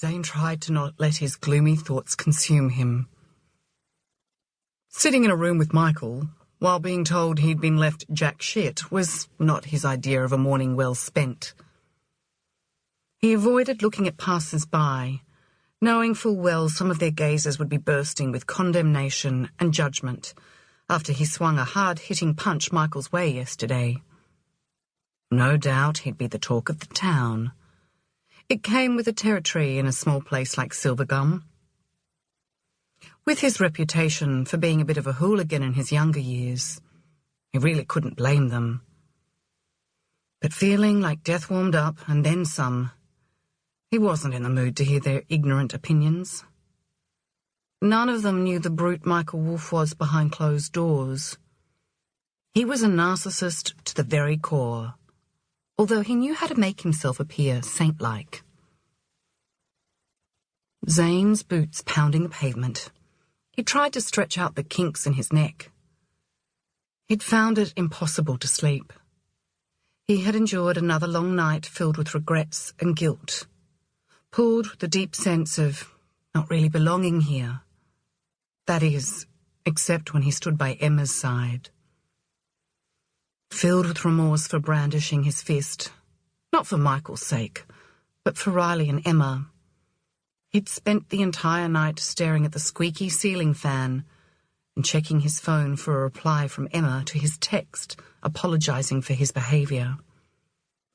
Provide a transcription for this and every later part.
Zane tried to not let his gloomy thoughts consume him. Sitting in a room with Michael, while being told he'd been left jack shit, was not his idea of a morning well spent. He avoided looking at passers-by, knowing full well some of their gazes would be bursting with condemnation and judgment after he swung a hard-hitting punch Michael's way yesterday. No doubt he'd be the talk of the town. It came with the territory in a small place like Silvergum. With his reputation for being a bit of a hooligan in his younger years, he really couldn't blame them. But feeling like death warmed up and then some, he wasn't in the mood to hear their ignorant opinions. None of them knew the brute Michael Wolfe was behind closed doors. He was a narcissist to the very core, although he knew how to make himself appear saint-like. Zane's boots pounding the pavement, he tried to stretch out the kinks in his neck. He'd found it impossible to sleep. He had endured another long night filled with regrets and guilt, pulled with the deep sense of not really belonging here. That is, except when he stood by Emma's side. Filled with remorse for brandishing his fist, not for Michael's sake, but for Riley and Emma. He'd spent the entire night staring at the squeaky ceiling fan and checking his phone for a reply from Emma to his text apologising for his behaviour.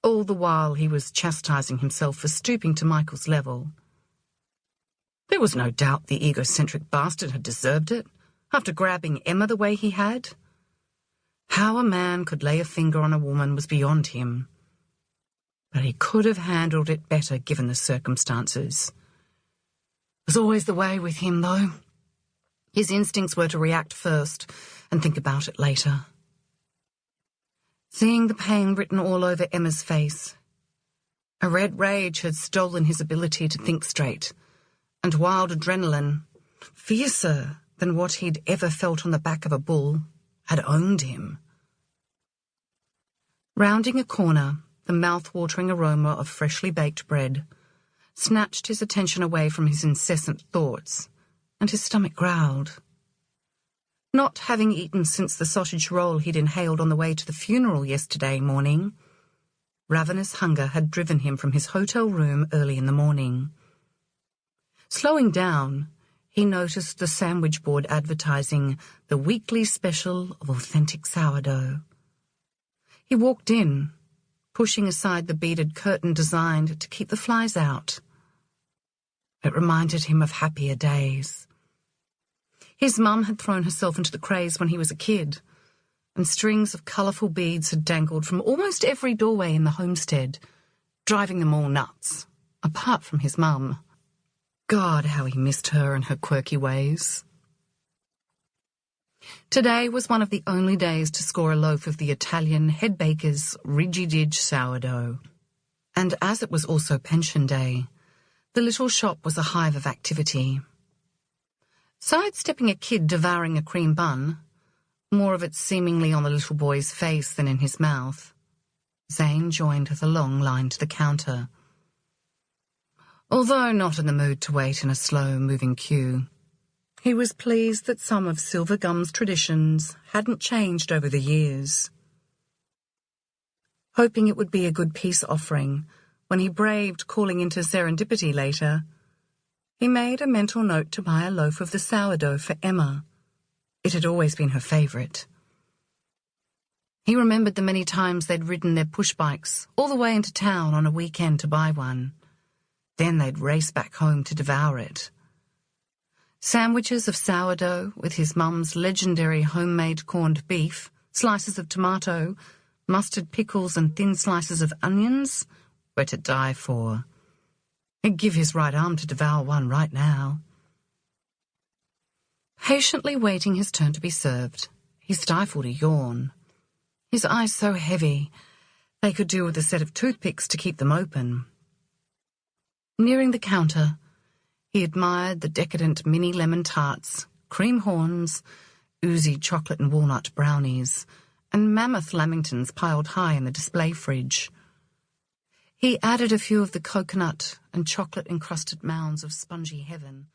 All the while he was chastising himself for stooping to Michael's level. There was no doubt the egocentric bastard had deserved it, after grabbing Emma the way he had. How a man could lay a finger on a woman was beyond him. But he could have handled it better given the circumstances. It was always the way with him, though. His instincts were to react first and think about it later. Seeing the pain written all over Emma's face, a red rage had stolen his ability to think straight, and wild adrenaline, fiercer than what he'd ever felt on the back of a bull, had owned him. Rounding a corner, the mouth-watering aroma of freshly baked bread snatched his attention away from his incessant thoughts, and his stomach growled. Not having eaten since the sausage roll he'd inhaled on the way to the funeral yesterday morning, ravenous hunger had driven him from his hotel room early in the morning. Slowing down, he noticed the sandwich board advertising the weekly special of authentic sourdough. He walked in, pushing aside the beaded curtain designed to keep the flies out. It reminded him of happier days. His mum had thrown herself into the craze when he was a kid, and strings of colourful beads had dangled from almost every doorway in the homestead, driving them all nuts, apart from his mum. God, how he missed her and her quirky ways. Today was one of the only days to score a loaf of the Italian head baker's Ridgy-Didge sourdough. And as it was also pension day, the little shop was a hive of activity. Sidestepping a kid devouring a cream bun, more of it seemingly on the little boy's face than in his mouth, Zane joined the long line to the counter. Although not in the mood to wait in a slow-moving queue, he was pleased that some of Silvergum's traditions hadn't changed over the years. Hoping it would be a good peace offering, when he braved calling into serendipity later, he made a mental note to buy a loaf of the sourdough for Emma. It had always been her favourite. He remembered the many times they'd ridden their push-bikes all the way into town on a weekend to buy one. Then they'd race back home to devour it. Sandwiches of sourdough with his mum's legendary homemade corned beef, slices of tomato, mustard pickles and thin slices of onions were to die for. He'd give his right arm to devour one right now. Patiently waiting his turn to be served, he stifled a yawn. His eyes so heavy, they could do with a set of toothpicks to keep them open. Nearing the counter, he admired the decadent mini lemon tarts, cream horns, oozy chocolate and walnut brownies, and mammoth lamingtons piled high in the display fridge. He added a few of the coconut and chocolate-encrusted mounds of spongy heaven